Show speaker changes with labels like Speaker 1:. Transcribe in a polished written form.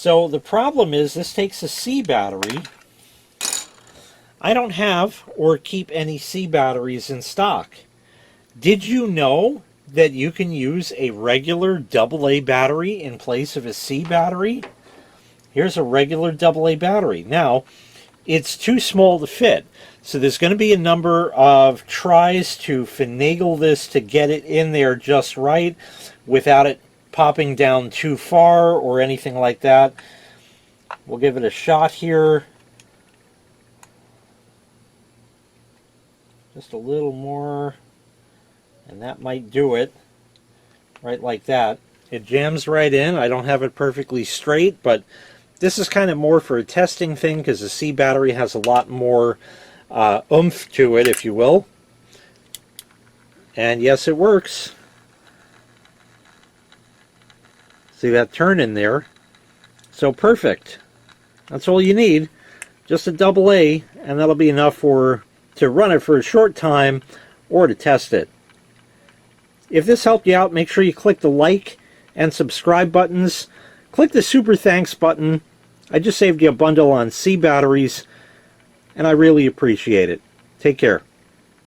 Speaker 1: So the problem is this takes a C battery. I don't have or keep any C batteries in stock. Did you know that you can use a regular AA battery in place of a C battery? Here's a regular AA battery. Now, it's too small to fit. So there's going to be a number of tries to finagle this to get it in there just right without it popping down too far or anything like that. We'll give it a shot here. Just a little more, and that might do it. Right like that. It jams right in. I don't have it perfectly straight, but this is kind of more for a testing thing because the C battery has a lot more oomph to it, if you will. And yes, it works. See that turn in there? So perfect. That's all you need. Just a AA, and that'll be enough to run it for a short time or to test it. If this helped you out, make sure you click the like and subscribe buttons. Click the super thanks button. I just saved you a bundle on C batteries, and I really appreciate it. Take care.